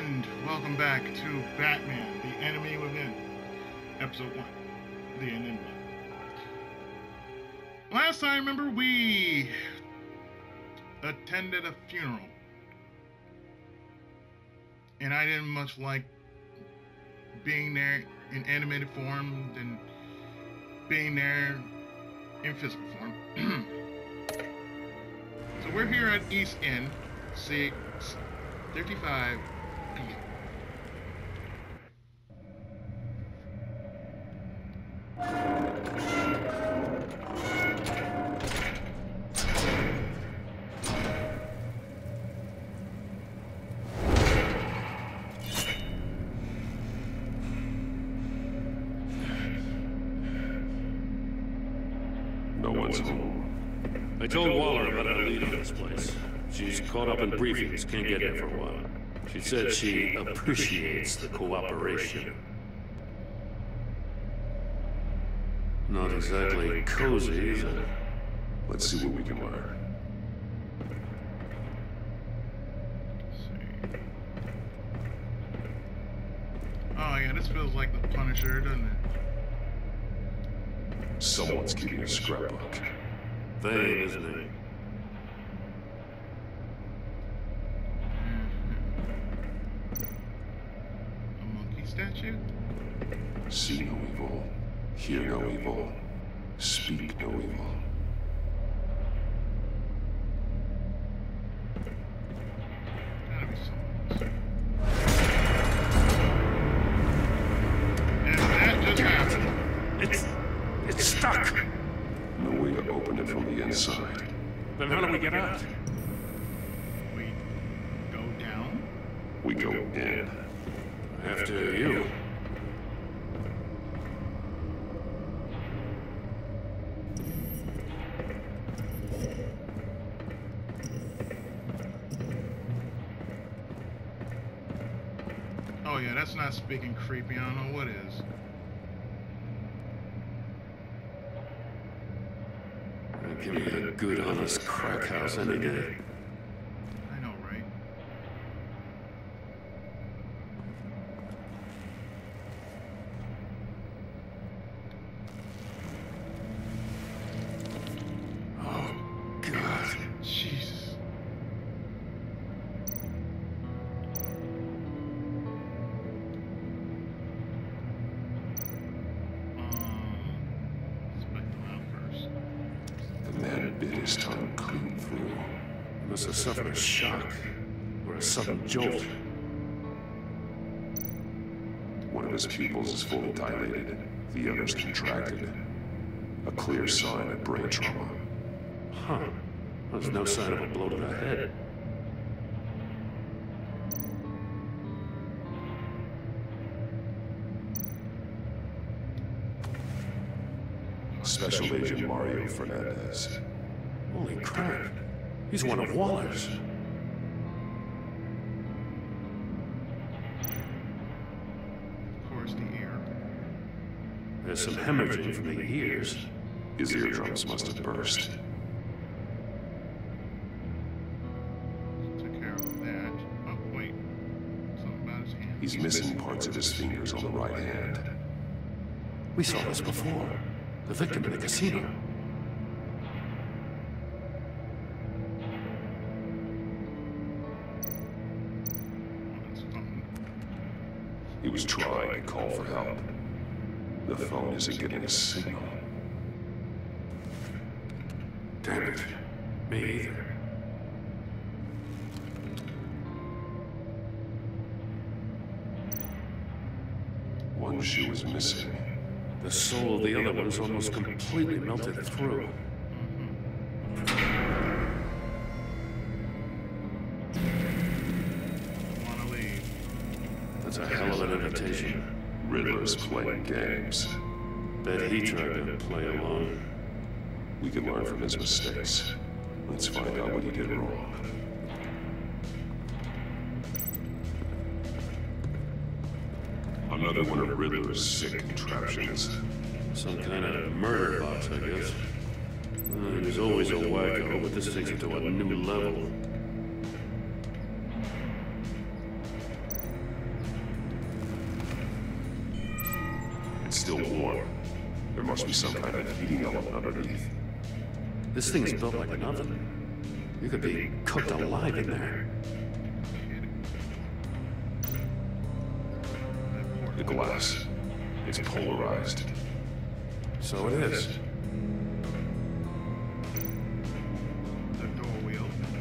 and welcome back to Batman, The Enemy Within, Episode 1, The Enigma. Last time, remember, we attended a funeral, and I didn't much like being there in animated form than being there in physical form. So we're here at East End, 6:55 p.m. No one's home. I told Waller about our lead on this place. She's caught up in briefings, can't get here for a while. She said she appreciates the cooperation. Not exactly cozy, is it? Let's see what we can learn. Oh yeah, this feels like the Punisher, doesn't it? Someone's keeping a scrapbook. Thane, isn't he? A monkey statue? See no evil, hear no evil, speak no evil. Gotta be someone else. And that just happened. It's stuck! No way to open it from the inside. Then how do we get out? We go down? We go in. After you. Oh yeah, that's not speaking creepy. I don't know what is. Give me a good, honest crack house any day. I know, right? Oh, God. Jesus. Let's back around first. The man bit his tongue clean through. He must have suffered a shock or a sudden jolt. One of his pupils is fully dilated, the other's contracted. A clear sign of brain trauma. Huh. There's no sign of a blow to the head. Special Agent Mario Fernandez. Holy crap. He's one of Waller's. Of course, the ear. There's some hemorrhaging from the ears. His eardrums must have burst. Took care of that. Oh, wait. Something about his hand. He's missing parts of his fingers on the right hand. We saw this before. The victim in the casino. That's fun. He was trying to call for help. The phone isn't getting a signal. Damn it. Me either. One shoe is missing. The soul of the other one is almost completely melted through. Wanna leave. That's a hell of an invitation. Riddler's playing games. Bet he tried to play along. We can learn from his mistakes. Let's find out what he did wrong. Another one of Riddler's sick contraptions. Some kind of murder box, I guess. He was always a wacko, but this takes it to a new level. There must be some kind of heating element underneath. This thing is built like an oven. You could be cooked alive in there. The glass. It's polarized. So it is. The door we opened.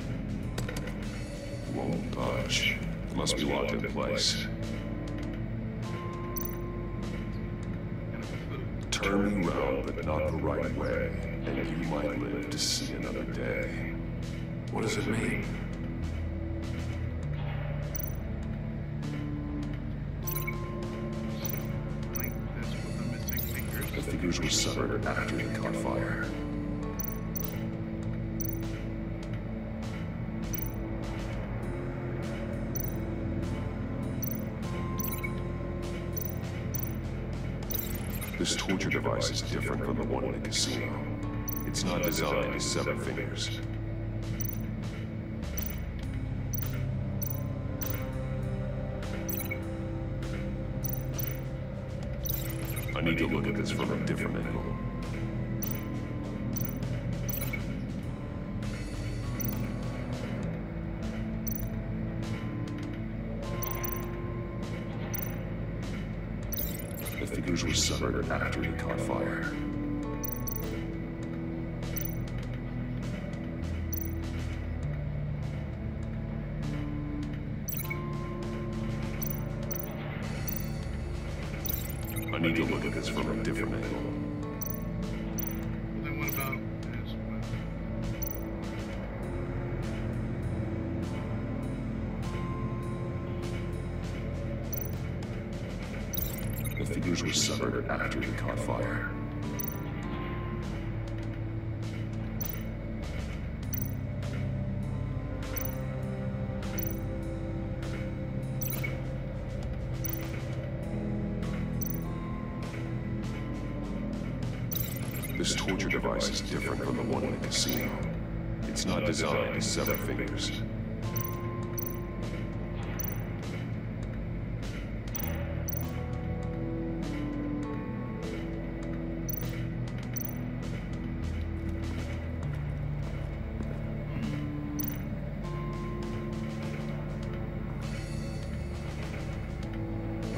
Won't budge. It must be locked in place. Turn me round, but not the right way, and you might live to see another day. What does it mean? Like this with the missing fingers. The figures were severed after they caught fire. This torture device is different from the one in the casino. It's not designed to sever fingers. I need to look at this from a different angle. The figures were severed after he caught fire. I need to look at this from a different angle. Then what about this? The figures were severed after he caught fire. This torture device is different from the one in the casino. It's not designed to sever fingers.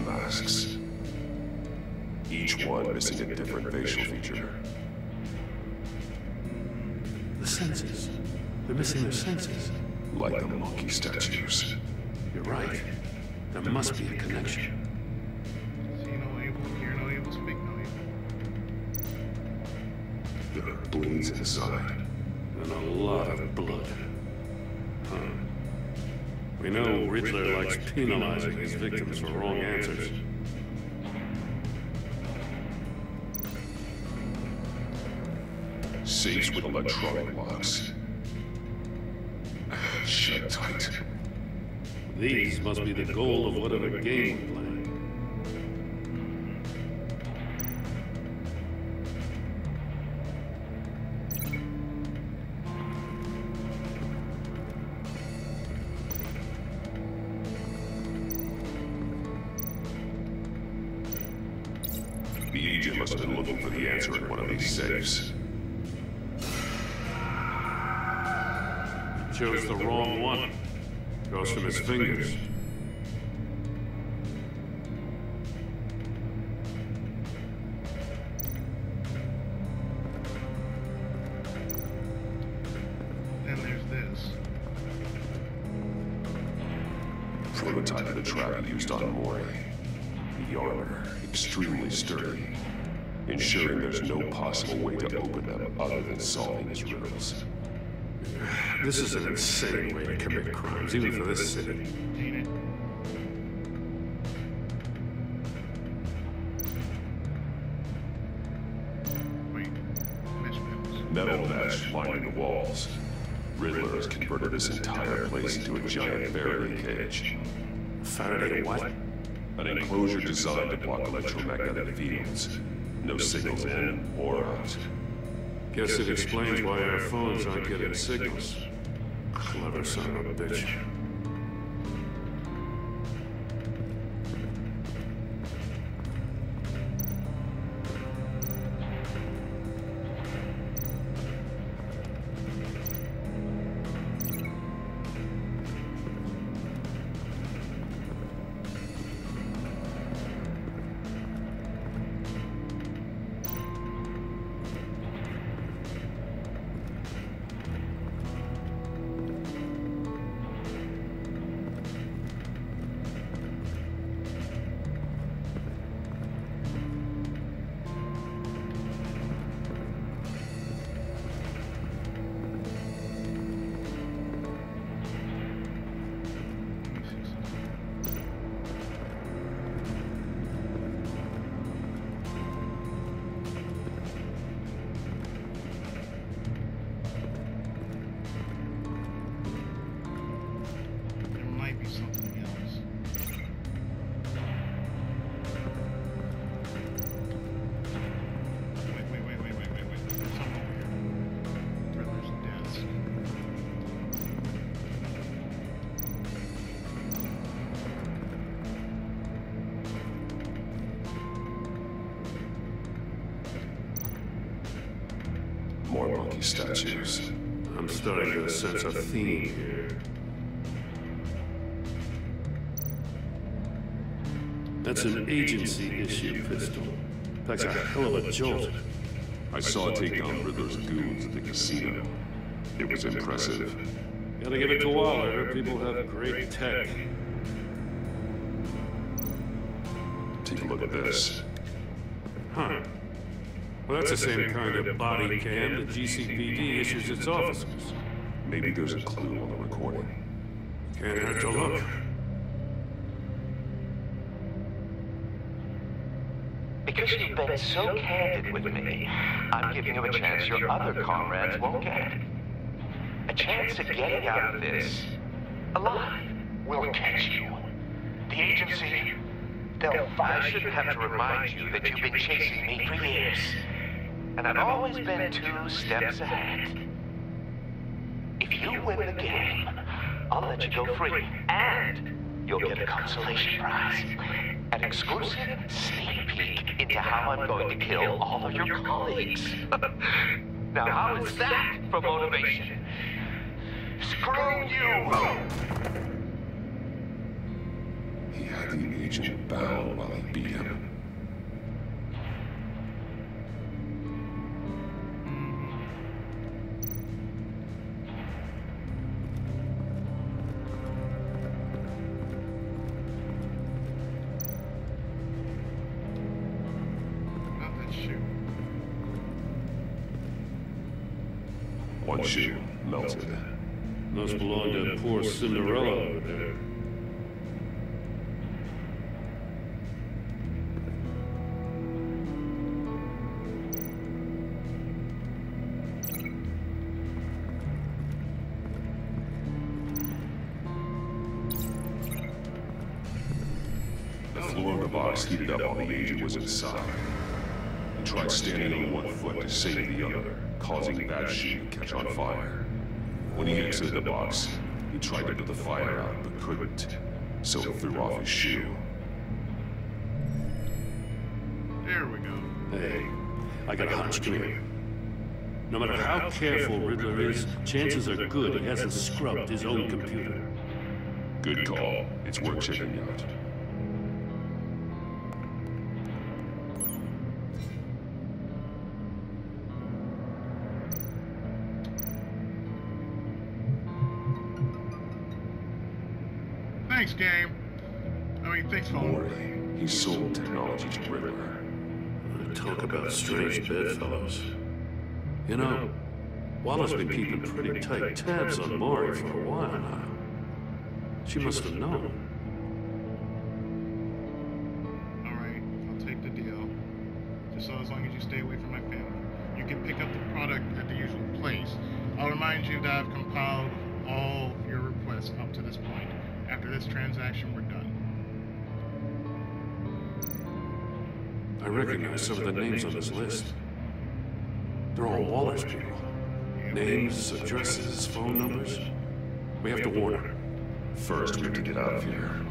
Masks. Each one missing a different facial feature. The senses. They're missing their senses. Like the monkey statues. You're right. There must be a connection. See no evil, hear no evil, speak no evil. There are bleeds inside. And a lot of blood. Huh. We know Riddler likes penalizing his victims for wrong answers. Safes with electronic locks. Shut tight. These must be the goal of whatever game we're playing. The agent must have been looking for the answer in one of these safes. Chose the wrong one. Goes from his fingers. Then there's this. Prototype of the trap used on Mori. The armor, extremely sturdy, ensuring there's no possible way to open them other than solving his riddles. This is an insane way to commit crimes, even for this city. Ain't it? Wait. Mesh panels. Metal mesh lining the walls. Riddler has converted this entire place into a giant Faraday cage. Faraday what? An enclosure designed to block electromagnetic fields. No signals in or out. Guess it explains why our phones aren't getting signals. Clever son of a bitch. these statues. I'm starting to sense a theme here. That's an agency-issue pistol. Packs a hell of a jolt. I saw it take down Riddler's goons at the casino. It was impressive. Gotta give it to Waller. People have great tech. Take a look at this. Huh. Well, that's the same kind of body cam that GCPD issues its officers. Maybe there's a clue on the recording. Can't hurt to look. Because you've been so candid with me, I'm giving you a chance your other comrades won't get. A chance at getting out of this alive. We'll catch you. The agency, I shouldn't have to remind you that you've been chasing me for years. And I've always been 2 steps ahead. If you win the game, I'll let you go free. And you'll get a consolation prize. An exclusive sneak peek into how I'm going to kill all of your colleagues. Now, how is that for motivation? Screw you! He had the agent bound while he beat him. One shoe melted. Must belong to poor Cinderella over there. The floor of the box heated up while the agent was inside. He tried standing on one foot to save the other, causing that shoe to catch on fire. When he exited the box, he tried to put the fire out, but couldn't, so he threw off his shoe. There we go. Hey, I got a hunch. Come here. No matter how careful Riddler is, chances are good he hasn't scrubbed his own computer. Good call. It's worth checking out. Thanks, game. Thanks, phone. Morley, he sold technology to Riddler. Talk about strange bedfellows. You know, Waller's been keeping pretty tight tabs on Maury for a while now. She must have known. Alright, I'll take the deal. Just so as long as you stay away from my family. You can pick up the product at the usual place. I'll remind you that I've compiled all your requests up to this point. After this transaction, we're done. I recognize some of the names on this list. They're all Waller's people. Names, addresses, phone numbers. We have to warn her. First, we have to get out of here.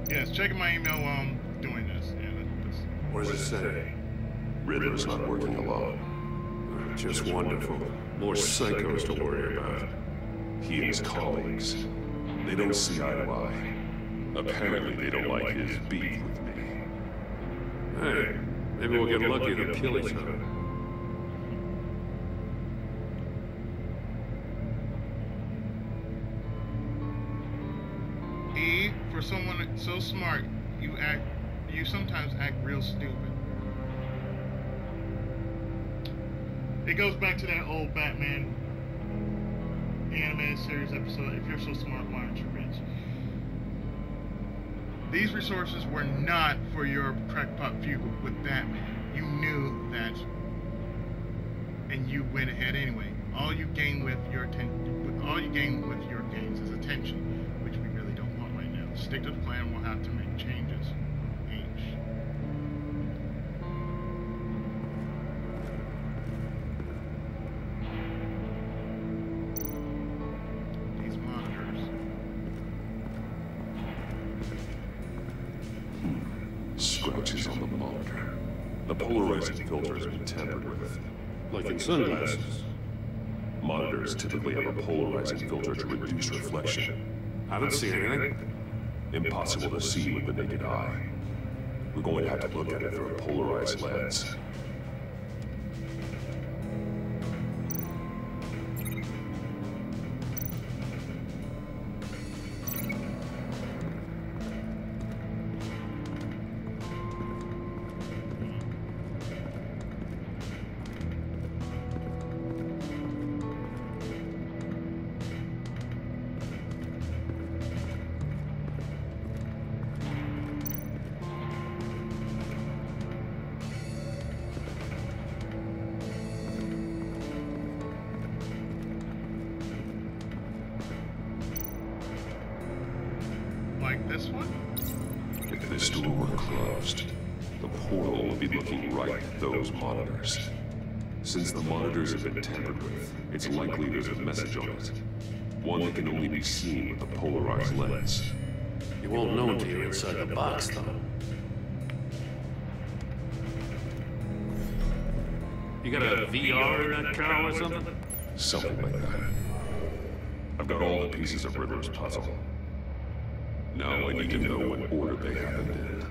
Yes, checking my email while I'm doing this. Yeah, that's... What does it say? Riddler's not working alone. Just wonderful. More psychos to worry about. He and his colleagues, they don't see eye to eye. Apparently they don't like his beef with me. Hey, maybe we'll get lucky to kill each other. For someone so smart, you sometimes act real stupid. It goes back to that old Batman animated series episode, if you're so smart, why aren't you rich? These resources were not for your crackpot feud with Batman. You knew that, and you went ahead anyway. All you gain with your gains is attention, which we really don't want right now. Stick to the plan. We'll have to make changes. scratches on the monitor. The polarizing filter has been tampered with. Like in sunglasses. Monitors typically have a polarizing filter to reduce reflection. I don't see anything. Impossible to see with the naked eye. We're going to have to look at it through a polarized lens. Like this one? If this door were closed, the portal would be looking right at those monitors. Since the monitors have been tampered with, it's likely there's a message on it. One that can only be seen with a polarized lens. You won't know until you're inside the box, though. You got a VR in that car or something? Something like that. I've got all the pieces of Riddler's puzzle. Now I need to know what order they happened in.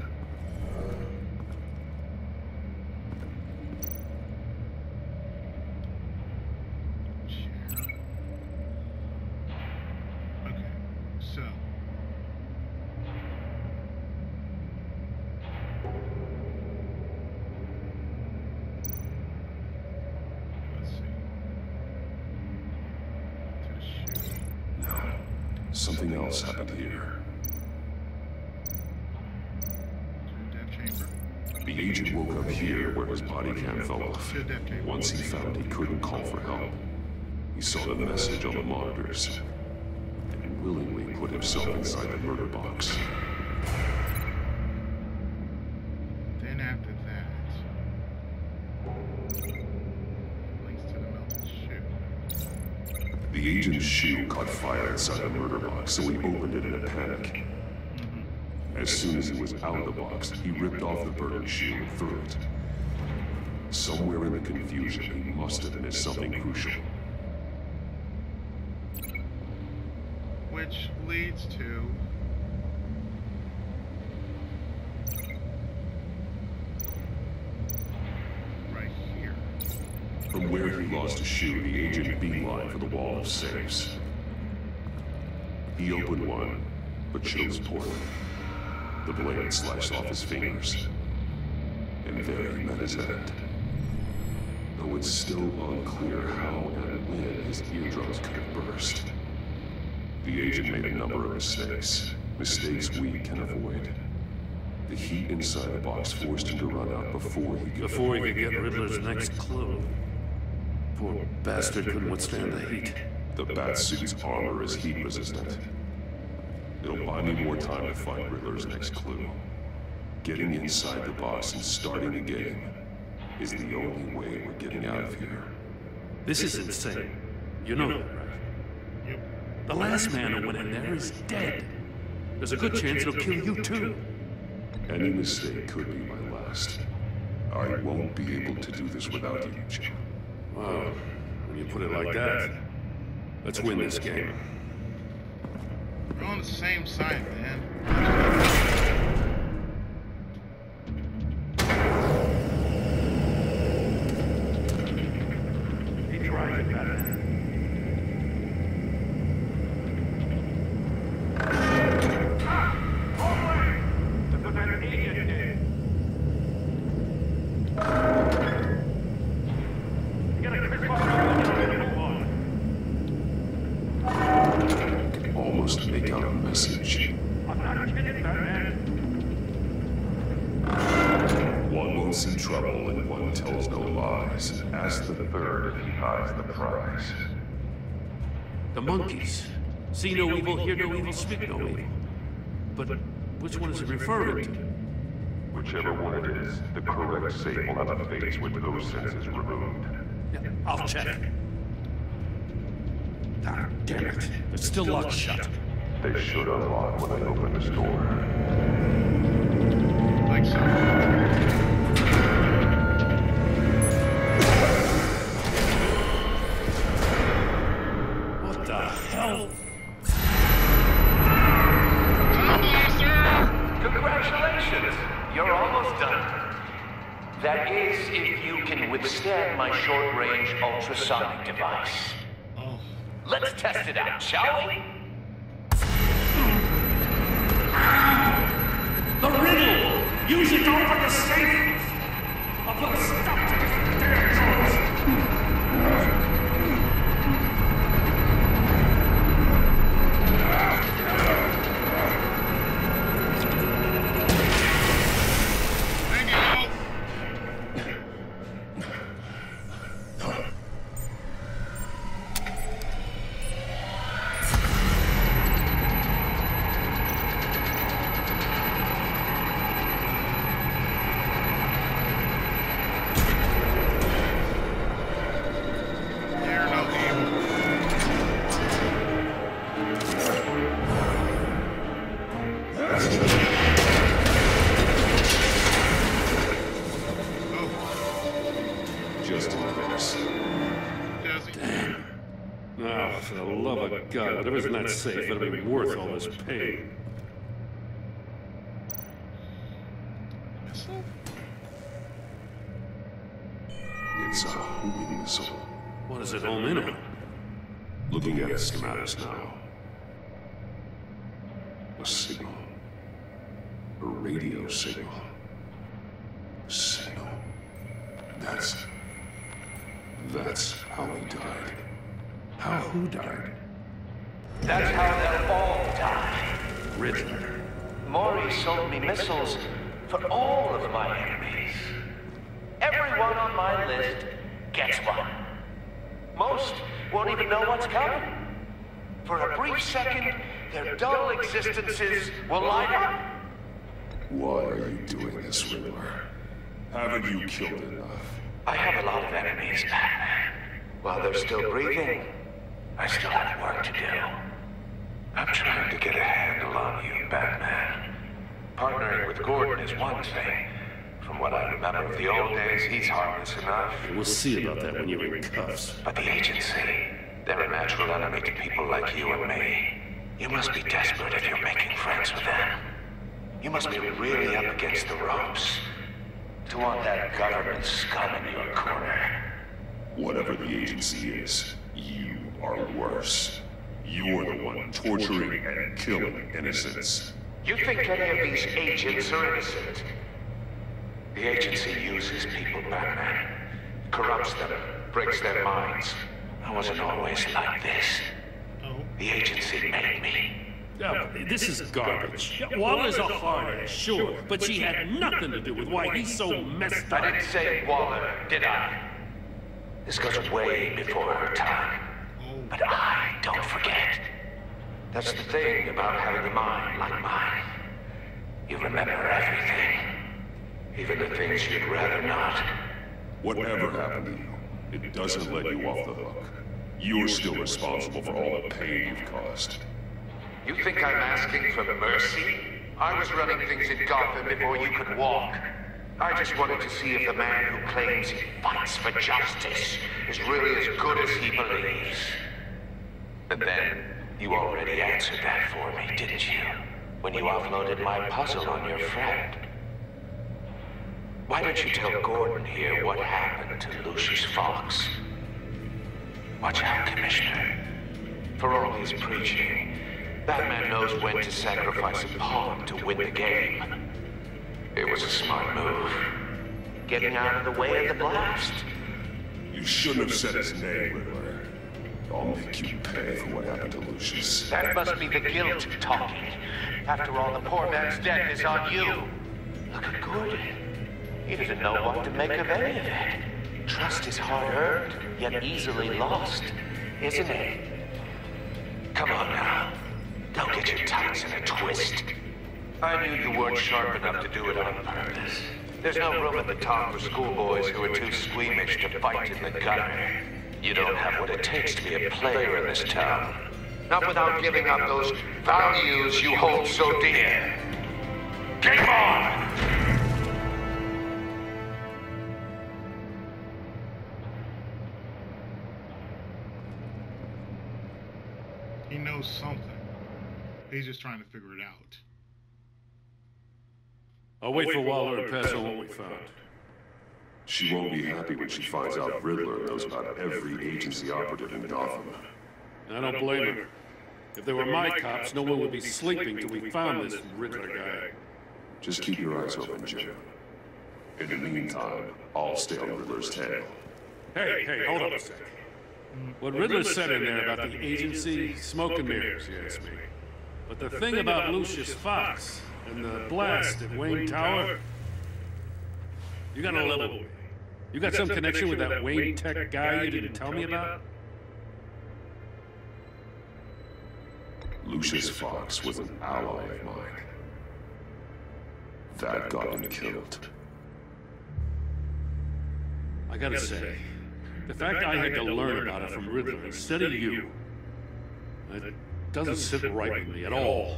Okay, so let's see. To the shoe. No, something else happened here. To the death chamber. The agent woke up here where his body cam fell off. To the death chamber. Once he found he couldn't call for help, he saw the message on the monitors and willingly put himself inside the murder box. Then after that, links to the melted shoe. The agent's shoe caught fire inside the murder box, so he opened it in a panic. As soon as he was out of the box, he ripped off the burning shoe and threw it. Somewhere in the confusion, he must have missed something crucial. Which leads to right here. From where he lost a shoe, the agent beelined for the wall of safes. He opened one, but chose poorly. The blade slashed off his fingers, and there he met his end. Though it's still unclear how and when his eardrums could have burst. The agent made a number of mistakes we can avoid. The heat inside the box forced him to run out before he could get Riddler's next clue. Poor bastard couldn't withstand the heat. The Batsuit's armor is heat resistant. It'll buy me more time to find Riddler's next clue. Getting inside the box and starting the game is the only way we're getting out of here. This is insane. You know that, right? Yep. The last man who went in there is dead. There's a good chance it'll kill you too. Any mistake could be my last. I won't be able to do this without you, Jim. Wow, when you put it like that, let's win this game. We're on the same side, man. He tried it better. Almost make out a message. One won't see trouble and one tells no lies. Ask the third if he hides the prize. The monkeys. See no evil, hear no evil, speak no evil. But which one is it referring to? Whichever one it is, the correct safe will have a face with those senses removed. Yeah, I'll check. Ah, damn it. It's still locked shut. They should unlock when I open this door. Like like so. What the hell? Congratulations! You're almost done. That is, if you can withstand my short-range ultrasonic device. Oh. Let's test it out, shall we? The riddle! Use it to open the safe! I'll put a stop to this damn noise! For the love of God, whatever isn't that safe, that'll be worth all this pain. It's a homing missile. What does it home in on? Looking at its schematics now. A signal. A radio signal. Signal. That's how he died. How who died? That's how they'll all die. Riddler. Maury sold me missiles for all of my enemies. Everyone on my list gets one. Most won't even know what's coming. For a brief second, their dull existences will light up. Why are you doing this, Riddler? Haven't you killed enough? I have a lot of enemies, Batman. While they're still breathing, I still have work to do. I'm trying to get a handle on you, Batman. Partnering with Gordon is one thing. From what I remember of the old days, he's harmless enough. We'll see about that when you're in cuffs. But the agency, they're a natural enemy to people like you and me. You must be desperate if you're making friends with them. You must be really up against the ropes to want that government scum in your corner. Whatever the agency is, you are worse. You're the one torturing and killing innocents. You think any of these agents are innocent? The agency uses people, Batman. Corrupts them, breaks their minds. I wasn't always like this. The agency made me. This is garbage. Waller's a hard ass, sure, but she had nothing to do with why he's so messed up. I didn't say Waller, did I? This goes way before her time. But I don't forget. That's the thing about having a mind like mine. You remember everything. Even the things you'd rather not. Whatever happened to you, it doesn't let you off the hook. You're still responsible for all the pain you've caused. You think I'm asking for mercy? I was running things in Gotham before you could walk. I just wanted to see if the man who claims he fights for justice is really as good as he believes. But then, you already answered that for me, didn't you? When you offloaded my puzzle on your friend. Why don't you tell Gordon here what happened to Lucius Fox? Watch out, Commissioner. For all his preaching, Batman knows when to sacrifice a pawn to win the game. It was a smart move. Getting out of the way of the blast. You shouldn't have said his name, Riddler. I'll make you pay for what happened to Lucius. That must be the guilt talking. After all, the poor man's death is on you. Look at Gordon. He doesn't know what to make of any of it. Trust is hard-earned, yet easily lost, isn't it? Come on now. Don't get your tongues in a twist. I knew you weren't sharp enough to do it on purpose. There's no room at the top for schoolboys who are too squeamish to fight in the gutter. You don't have what it takes to be a player in this town. Not without giving up those values you hold so dear. Game on! knows something. He's just trying to figure it out. I'll wait for Waller and pass on what we found. She won't be happy when she finds out Riddler knows about every agency operative in Gotham. I don't blame her. If they were my cops, no one would be sleeping till we found this Riddler guy. Just keep your eyes open, Jim. In the meantime, I'll stay on Riddler's tail. Hey, hold up a sec. What Riddler said in there about the agency, smoke and mirrors, you ask me. But the thing about Lucius Fox and the blast at Wayne Tower, you got a level. You got some connection with that Wayne Tech guy you didn't tell me about? Lucius Fox was an ally of mine. That got him killed. I gotta say, the fact I had to learn about it from Riddler instead of you, it doesn't sit right with me at all.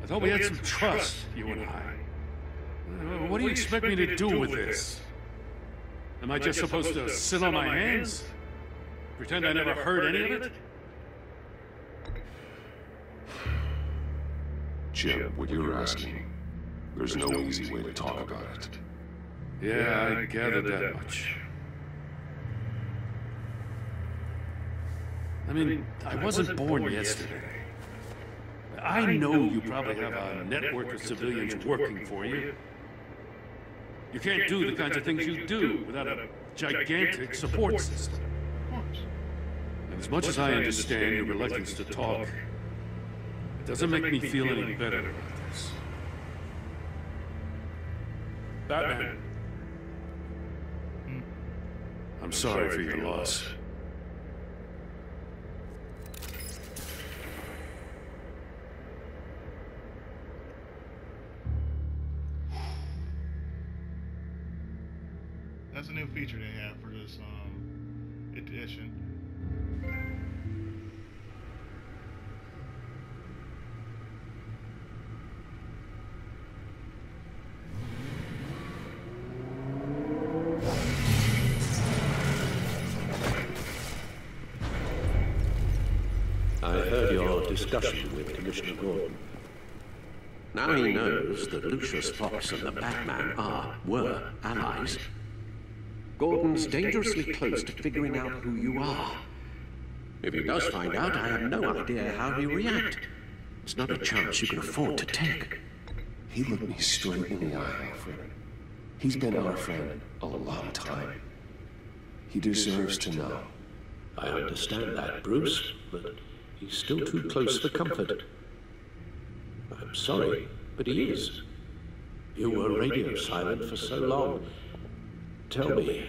I thought we had some trust, you and I. What do you expect me to do with this? Am I just supposed to sit on my hands? Pretend I never heard any of it? Jim, what you're asking, there's no easy way to talk about it. Yeah, I gathered that much. I mean, I wasn't born yesterday. I know you probably have a network of civilians working for you. You can't do the kinds of things you do without a gigantic support system. Of course. And as much as I understand your reluctance to talk, it doesn't make me feel any better about this. Batman. I'm sorry for your loss. That's a new feature they have for this edition. I heard your discussion with Commissioner Gordon. Now he knows that Lucius Fox and the Batman were allies. Gordon's dangerously close to figuring out who you are. If he does find out, I have no idea how he'll react. It's not a chance you can afford to take. He looked me straight in the eye, my friend. He's been our friend a long time. He deserves to know. I understand that, Bruce, but he's still too close for comfort. I'm sorry, but he is. You were radio silent for so long. Tell me,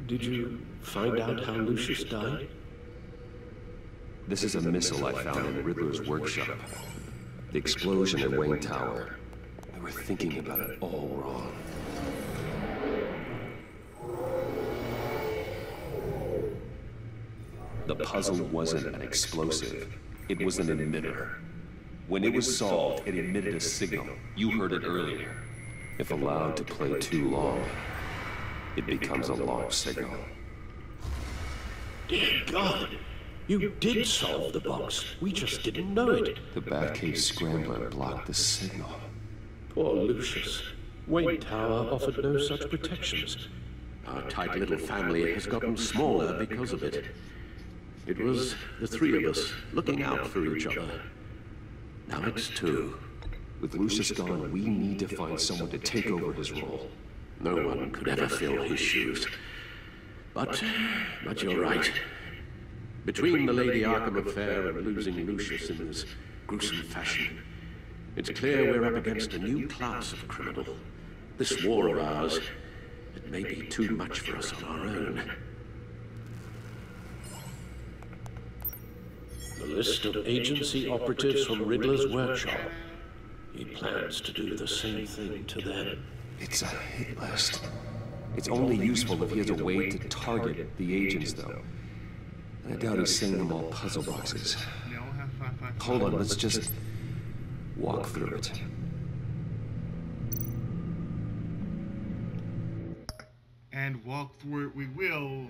did you find out how Lucius died? This is a missile I found in Riddler's workshop. The explosion at Wayne Tower. They were thinking about it all wrong. The puzzle wasn't an explosive. It was an emitter. When it was solved, it emitted a signal. You heard it earlier. If allowed to play too long, it becomes a long signal. Dear God, you did solve the box. We just didn't know it. The Batcave scrambler blocked the signal. Poor Lucius. Wayne Tower offered no such protections. Our tight little family has gotten smaller because of it. It was the three of us looking out for each other. Now it's two. With Lucius gone, we need to find someone to take over his role. No one could ever fill his shoes. But you're right. Between the Lady Arkham affair and losing Lucius in this gruesome fashion, it's clear we're up against a new class of criminal. This war of ours, it may be too much for us on our own. The list of agency operatives from Riddler's workshop. He plans to do the same thing to them. It's a hit list. It's only useful if he has a way to target the agents, though. I doubt he's sending them all puzzle boxes. Hold on, let's just walk through it. And walk through it we will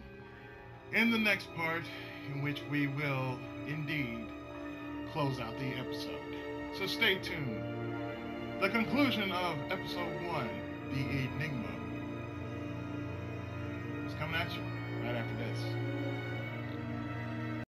in the next part, in which we will indeed close out the episode. So stay tuned. The conclusion of episode 1, The Enigma